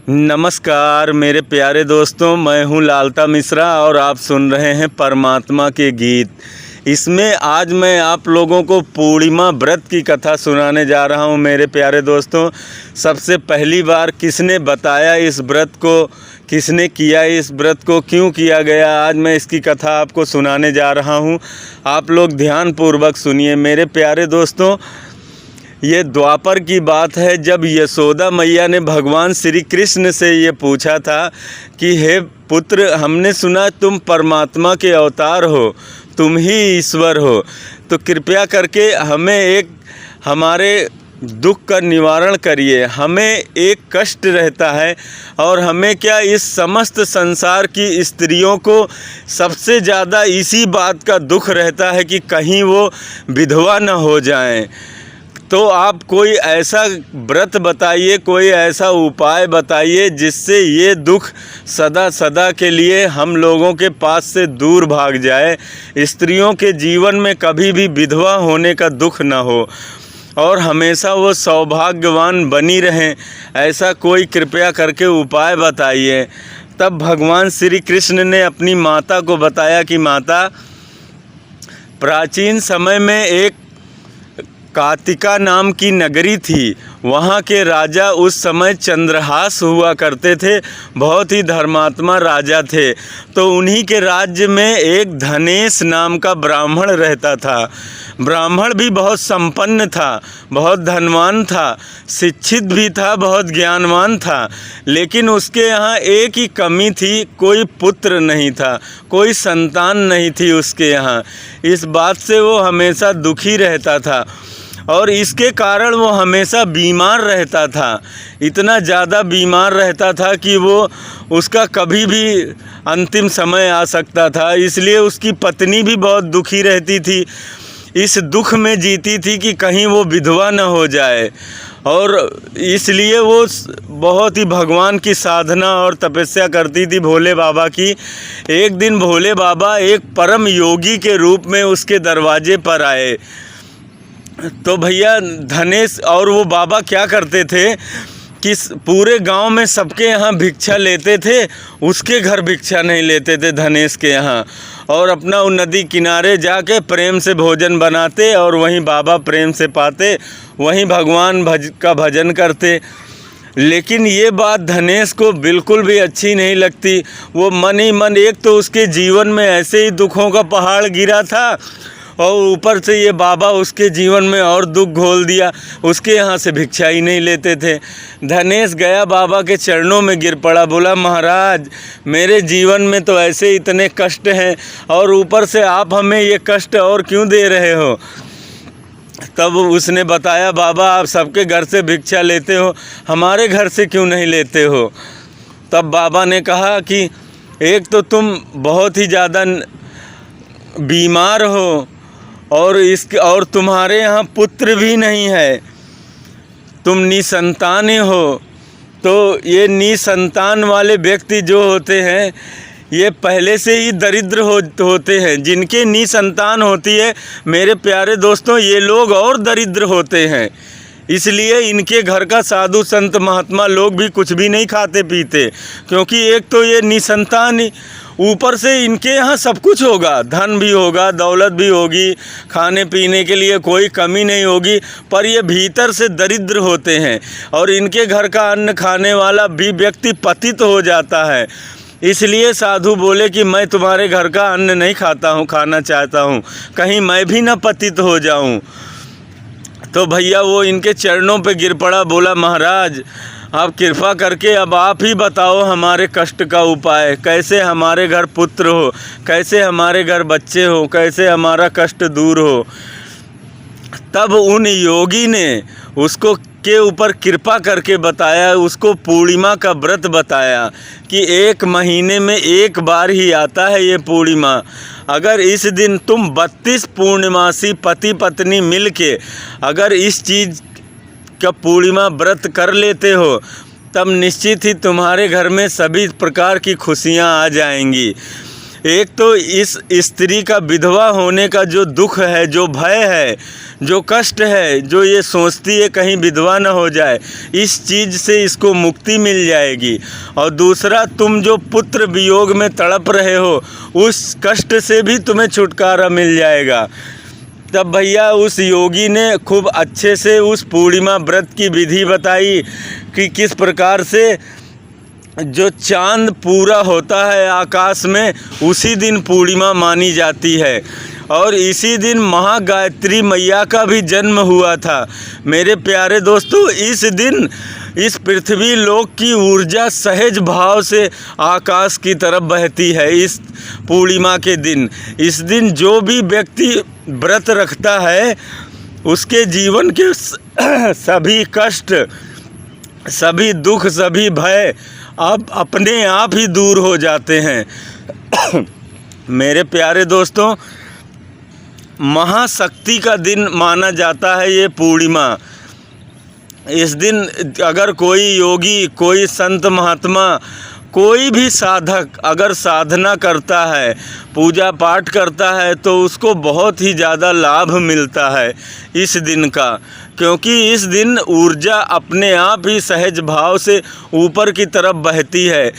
नमस्कार मेरे प्यारे दोस्तों, मैं हूं लालता मिश्रा और आप सुन रहे हैं परमात्मा के गीत। इसमें आज मैं आप लोगों को पूर्णिमा व्रत की कथा सुनाने जा रहा हूं। मेरे प्यारे दोस्तों, सबसे पहली बार किसने बताया इस व्रत को, किसने किया इस व्रत को, क्यों किया गया, आज मैं इसकी कथा आपको सुनाने जा रहा हूं। आप लोग ध्यानपूर्वक सुनिए। मेरे प्यारे दोस्तों, ये द्वापर की बात है, जब यशोदा मैया ने भगवान श्री कृष्ण से ये पूछा था कि हे पुत्र, हमने सुना तुम परमात्मा के अवतार हो, तुम ही ईश्वर हो, तो कृपया करके हमें हमारे दुख का निवारण करिए। हमें एक कष्ट रहता है और हमें क्या, इस समस्त संसार की स्त्रियों को सबसे ज़्यादा इसी बात का दुख रहता है कि कहीं वो विधवा न हो जाएं। तो आप कोई ऐसा व्रत बताइए, कोई ऐसा उपाय बताइए जिससे ये दुख सदा सदा के लिए हम लोगों के पास से दूर भाग जाए, स्त्रियों के जीवन में कभी भी विधवा होने का दुख न हो और हमेशा वो सौभाग्यवान बनी रहें। ऐसा कोई कृपया करके उपाय बताइए। तब भगवान श्री कृष्ण ने अपनी माता को बताया कि माता, प्राचीन समय में एक कातिका नाम की नगरी थी। वहाँ के राजा उस समय चंद्रहास हुआ करते थे, बहुत ही धर्मात्मा राजा थे। तो उन्हीं के राज्य में एक धनेश नाम का ब्राह्मण रहता था। ब्राह्मण भी बहुत संपन्न था, बहुत धनवान था, शिक्षित भी था, बहुत ज्ञानवान था, लेकिन उसके यहाँ एक ही कमी थी, कोई पुत्र नहीं था, कोई संतान नहीं थी उसके यहाँ। इस बात से वो हमेशा दुखी रहता था और इसके कारण वो हमेशा बीमार रहता था। इतना ज़्यादा बीमार रहता था कि उसका कभी भी अंतिम समय आ सकता था। इसलिए उसकी पत्नी भी बहुत दुखी रहती थी, इस दुख में जीती थी कि कहीं वो विधवा न हो जाए। और इसलिए वो बहुत ही भगवान की साधना और तपस्या करती थी, भोले बाबा की। एक दिन भोले बाबा एक परम योगी के रूप में उसके दरवाजे पर आए। तो भैया धनेश और वो बाबा क्या करते थे कि पूरे गांव में सबके यहाँ भिक्षा लेते थे, उसके घर भिक्षा नहीं लेते थे धनेश के यहाँ, और अपना उन नदी किनारे जाके प्रेम से भोजन बनाते और वहीं बाबा प्रेम से पाते, वहीं भगवान का भजन करते। लेकिन ये बात धनेश को बिल्कुल भी अच्छी नहीं लगती। वो मन ही मन, एक तो उसके जीवन में ऐसे ही दुखों का पहाड़ गिरा था और ऊपर से ये बाबा उसके जीवन में और दुख घोल दिया। उसके यहाँ से भिक्षा ही नहीं लेते थे। धनेश गया बाबा के चरणों में गिर पड़ा, बोला महाराज, मेरे जीवन में तो ऐसे इतने कष्ट हैं और ऊपर से आप हमें ये कष्ट और क्यों दे रहे हो। तब उसने बताया, बाबा आप सबके घर से भिक्षा लेते हो, हमारे घर से क्यों नहीं लेते हो। तब बाबा ने कहा कि एक तो तुम बहुत ही ज़्यादा बीमार हो और तुम्हारे यहाँ पुत्र भी नहीं है, तुम निसंतान हो। तो ये निसंतान वाले व्यक्ति जो होते हैं, ये पहले से ही दरिद्र होते हैं। जिनके निसंतान होती है मेरे प्यारे दोस्तों, ये लोग और दरिद्र होते हैं। इसलिए इनके घर का साधु संत महात्मा लोग भी कुछ भी नहीं खाते पीते, क्योंकि एक तो ये निसंतान, ऊपर से इनके यहाँ सब कुछ होगा, धन भी होगा, दौलत भी होगी, खाने पीने के लिए कोई कमी नहीं होगी, पर ये भीतर से दरिद्र होते हैं और इनके घर का अन्न खाने वाला भी व्यक्ति पतित हो जाता है। इसलिए साधु बोले कि मैं तुम्हारे घर का अन्न नहीं खाता हूँ, खाना चाहता हूँ, कहीं मैं भी न पतित हो जाऊँ। तो भैया वो इनके चरणों पे गिर पड़ा, बोला महाराज आप कृपा करके अब आप ही बताओ हमारे कष्ट का उपाय, कैसे हमारे घर पुत्र हो, कैसे हमारे घर बच्चे हो, कैसे हमारा कष्ट दूर हो। तब उन योगी ने उसको के ऊपर कृपा करके बताया, उसको पूर्णिमा का व्रत बताया कि 1 महीने में एक बार ही आता है ये पूर्णिमा। अगर इस दिन तुम 32 पूर्णिमासी पति पत्नी मिलके अगर इस चीज़ का पूर्णिमा व्रत कर लेते हो, तब निश्चित ही तुम्हारे घर में सभी प्रकार की खुशियां आ जाएंगी। एक तो इस स्त्री का विधवा होने का जो दुख है, जो भय है, जो कष्ट है, जो ये सोचती है कहीं विधवा न हो जाए, इस चीज़ से इसको मुक्ति मिल जाएगी। और दूसरा, तुम जो पुत्र वियोग में तड़प रहे हो, उस कष्ट से भी तुम्हें छुटकारा मिल जाएगा। तब भैया उस योगी ने खूब अच्छे से उस पूर्णिमा व्रत की विधि बताई कि किस प्रकार से जो चांद पूरा होता है आकाश में, उसी दिन पूर्णिमा मानी जाती है। और इसी दिन महागायत्री मैया का भी जन्म हुआ था। मेरे प्यारे दोस्तों, इस दिन इस पृथ्वी लोक की ऊर्जा सहज भाव से आकाश की तरफ बहती है। इस पूर्णिमा के दिन, इस दिन जो भी व्यक्ति व्रत रखता है, उसके जीवन के सभी कष्ट, सभी दुख, सभी भय अब अपने आप ही दूर हो जाते हैं। मेरे प्यारे दोस्तों, महाशक्ति का दिन माना जाता है ये पूर्णिमा। इस दिन अगर कोई योगी, कोई संत महात्मा, कोई भी साधक अगर साधना करता है, पूजा पाठ करता है, तो उसको बहुत ही ज़्यादा लाभ मिलता है इस दिन का। क्योंकि इस दिन ऊर्जा अपने आप ही सहज भाव से ऊपर की तरफ बहती है,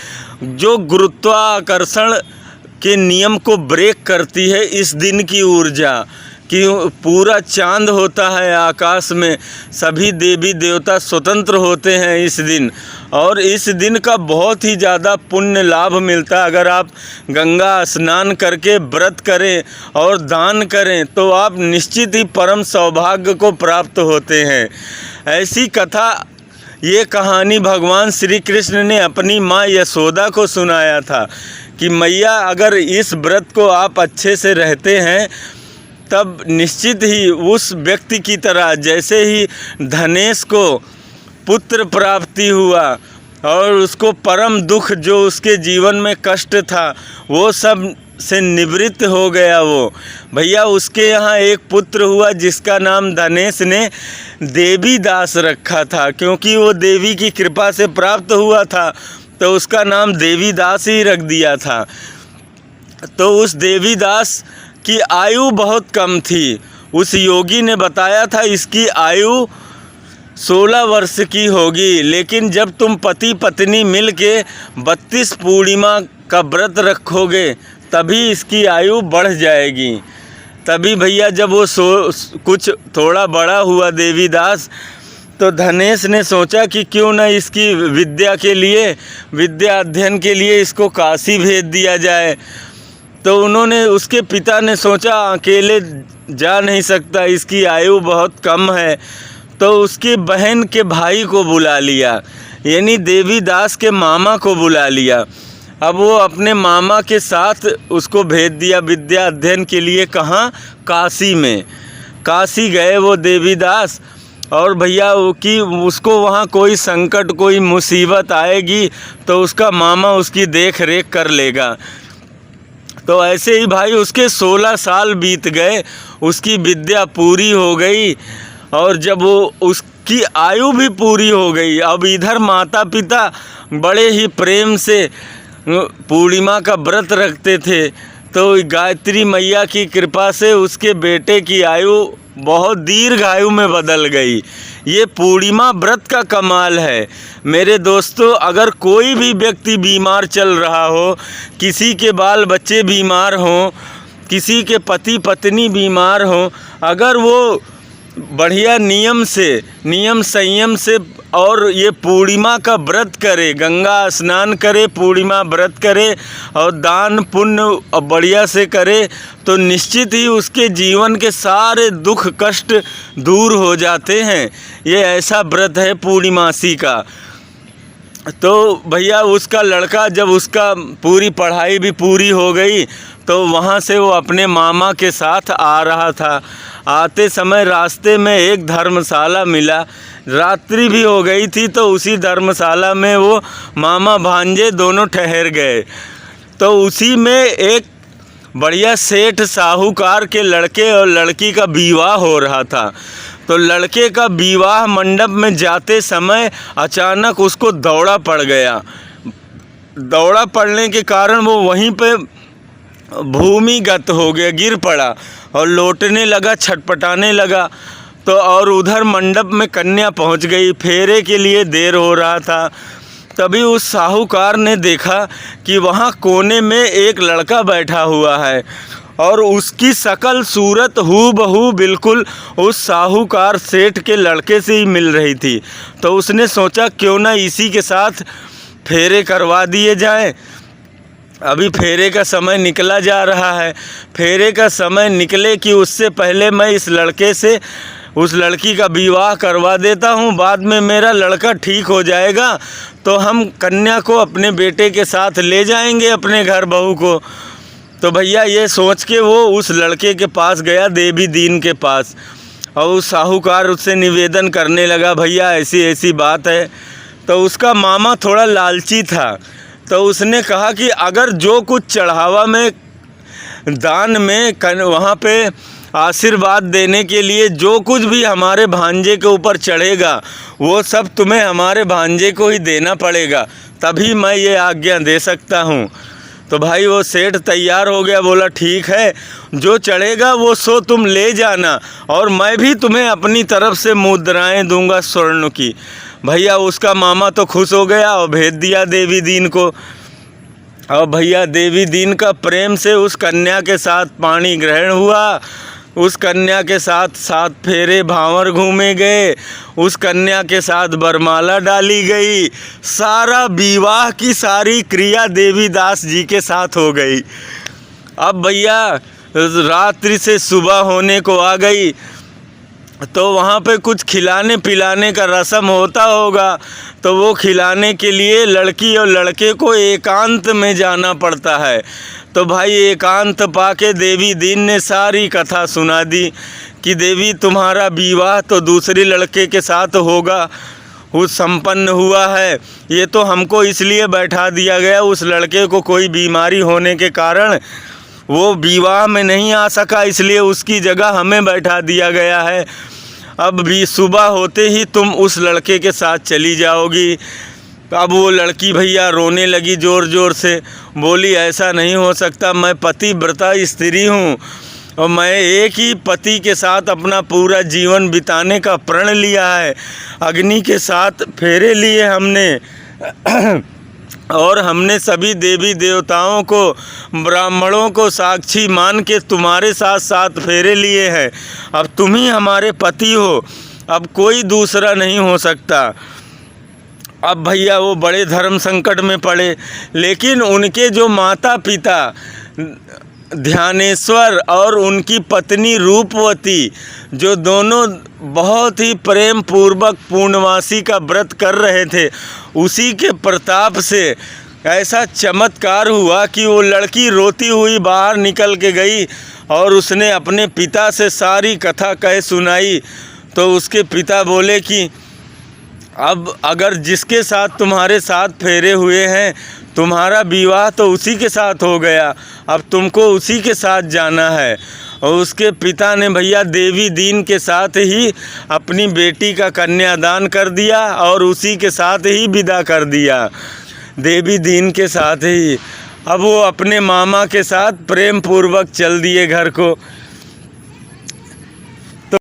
जो गुरुत्वाकर्षण के नियम को ब्रेक करती है। इस दिन की ऊर्जा कि पूरा चांद होता है आकाश में, सभी देवी देवता स्वतंत्र होते हैं इस दिन। और इस दिन का बहुत ही ज़्यादा पुण्य लाभ मिलता है। अगर आप गंगा स्नान करके व्रत करें और दान करें, तो आप निश्चित ही परम सौभाग्य को प्राप्त होते हैं। ऐसी कथा, ये कहानी भगवान श्री कृष्ण ने अपनी माँ यशोदा को सुनाया था कि मैया, अगर इस व्रत को आप अच्छे से रहते हैं, तब निश्चित ही उस व्यक्ति की तरह, जैसे ही धनेश को पुत्र प्राप्ति हुआ और उसको परम दुख जो उसके जीवन में कष्ट था, वो सब से निवृत्त हो गया। वो भैया, उसके यहाँ एक पुत्र हुआ जिसका नाम धनेश ने देवी दास रखा था। क्योंकि वो देवी की कृपा से प्राप्त हुआ था, तो उसका नाम देवी दास ही रख दिया था। तो उस देवी दास की आयु बहुत कम थी। उस योगी ने बताया था इसकी आयु 16 वर्ष की होगी, लेकिन जब तुम पति पत्नी मिल के 32 पूर्णिमा का व्रत रखोगे, तभी इसकी आयु बढ़ जाएगी। तभी भैया जब वो कुछ थोड़ा बड़ा हुआ देवीदास, तो धनेश ने सोचा कि क्यों न इसकी विद्या के लिए, विद्या अध्ययन के लिए इसको काशी भेज दिया जाए। तो उन्होंने, उसके पिता ने सोचा अकेले जा नहीं सकता, इसकी आयु बहुत कम है, तो उसकी बहन के भाई को बुला लिया, यानी देवीदास के मामा को बुला लिया। अब वो अपने मामा के साथ उसको भेज दिया विद्या अध्ययन के लिए। कहाँ? काशी में। काशी गए वो देवीदास, और भैया कि उसको वहाँ कोई संकट, कोई मुसीबत आएगी तो उसका मामा उसकी देख रेख कर लेगा। तो ऐसे ही भाई उसके 16 साल बीत गए, उसकी विद्या पूरी हो गई, और जब वो उसकी आयु भी पूरी हो गई, अब इधर माता पिता बड़े ही प्रेम से पूर्णिमा का व्रत रखते थे। तो गायत्री मैया की कृपा से उसके बेटे की आयु बहुत दीर्घ आयु में बदल गई। ये पूर्णिमा व्रत का कमाल है मेरे दोस्तों। अगर कोई भी व्यक्ति बीमार चल रहा हो, किसी के बाल बच्चे बीमार हों, किसी के पति पत्नी बीमार हों, अगर वो बढ़िया नियम संयम से और ये पूर्णिमा का व्रत करे, गंगा स्नान करे, पूर्णिमा व्रत करे और दान पुण्य बढ़िया से करे, तो निश्चित ही उसके जीवन के सारे दुख कष्ट दूर हो जाते हैं। ये ऐसा व्रत है पूर्णिमासी का। तो भैया उसका लड़का, जब उसका पूरी पढ़ाई भी पूरी हो गई, तो वहाँ से वो अपने मामा के साथ आ रहा था। आते समय रास्ते में एक धर्मशाला मिला, रात्रि भी हो गई थी, तो उसी धर्मशाला में वो मामा भांजे दोनों ठहर गए। तो उसी में एक बढ़िया सेठ साहूकार के लड़के और लड़की का विवाह हो रहा था। तो लड़के का विवाह मंडप में जाते समय अचानक उसको दौड़ा पड़ गया। दौड़ा पड़ने के कारण वो वहीं पे भूमिगत हो गया, गिर पड़ा और लौटने लगा, छटपटाने लगा। तो और उधर मंडप में कन्या पहुंच गई, फेरे के लिए देर हो रहा था। तभी उस साहूकार ने देखा कि वहाँ कोने में एक लड़का बैठा हुआ है और उसकी शकल सूरत हूबहू बिल्कुल उस साहूकार सेठ के लड़के से ही मिल रही थी। तो उसने सोचा क्यों ना इसी के साथ फेरे करवा दिए जाएं। अभी फेरे का समय निकला जा रहा है, फेरे का समय निकले कि उससे पहले मैं इस लड़के से उस लड़की का विवाह करवा देता हूँ। बाद में मेरा लड़का ठीक हो जाएगा तो हम कन्या को अपने बेटे के साथ ले जाएंगे अपने घर बहू को। तो भैया ये सोच के वो उस लड़के के पास गया, देवी दीन के पास, और उस साहूकार उससे निवेदन करने लगा, भैया ऐसी ऐसी बात है। तो उसका मामा थोड़ा लालची था, तो उसने कहा कि अगर जो कुछ चढ़ावा में दान में वहाँ पे आशीर्वाद देने के लिए जो कुछ भी हमारे भांजे के ऊपर चढ़ेगा वो सब तुम्हें हमारे भांजे को ही देना पड़ेगा, तभी मैं ये आज्ञा दे सकता हूँ। तो भाई वो सेठ तैयार हो गया, बोला ठीक है, जो चढ़ेगा वो सो तुम ले जाना और मैं भी तुम्हें अपनी तरफ से मुद्राएं दूंगा स्वर्ण की। भैया उसका मामा तो खुश हो गया और भेज दिया देवी दीन को। और भैया देवी दीन का प्रेम से उस कन्या के साथ पाणी ग्रहण हुआ, उस कन्या के साथ 7 फेरे भांवर घूमे गए, उस कन्या के साथ बरमाला डाली गई, सारा विवाह की सारी क्रिया देवीदास जी के साथ हो गई। अब भैया रात्रि से सुबह होने को आ गई, तो वहाँ पे कुछ खिलाने पिलाने का रस्म होता होगा, तो वो खिलाने के लिए लड़की और लड़के को एकांत में जाना पड़ता है। तो भाई एकांत पाके देवी दीन ने सारी कथा सुना दी कि देवी तुम्हारा विवाह तो दूसरे लड़के के साथ होगा, वो संपन्न हुआ है, ये तो हमको इसलिए बैठा दिया गया, उस लड़के को कोई बीमारी होने के कारण वो विवाह में नहीं आ सका, इसलिए उसकी जगह हमें बैठा दिया गया है। अब भी सुबह होते ही तुम उस लड़के के साथ चली जाओगी। अब वो लड़की भैया रोने लगी ज़ोर ज़ोर से, बोली ऐसा नहीं हो सकता, मैं पतिव्रता स्त्री हूँ और मैं एक ही पति के साथ अपना पूरा जीवन बिताने का प्रण लिया है, अग्नि के साथ फेरे लिए हमने और हमने सभी देवी देवताओं को ब्राह्मणों को साक्षी मान के तुम्हारे साथ 7 फेरे लिए हैं। अब तुम ही हमारे पति हो, अब कोई दूसरा नहीं हो सकता। अब भैया वो बड़े धर्म संकट में पड़े, लेकिन उनके जो माता पिता ध्यानेश्वर और उनकी पत्नी रूपवती, जो दोनों बहुत ही प्रेम पूर्वक पूर्णमासी का व्रत कर रहे थे, उसी के प्रताप से ऐसा चमत्कार हुआ कि वो लड़की रोती हुई बाहर निकल के गई और उसने अपने पिता से सारी कथा कह सुनाई। तो उसके पिता बोले कि अब अगर जिसके साथ तुम्हारे 7 फेरे हुए हैं, तुम्हारा विवाह तो उसी के साथ हो गया, अब तुमको उसी के साथ जाना है। और उसके पिता ने भैया देवी दीन के साथ ही अपनी बेटी का कन्यादान कर दिया और उसी के साथ ही विदा कर दिया, देवी दीन के साथ ही। अब वो अपने मामा के साथ प्रेम पूर्वक चल दिए घर को।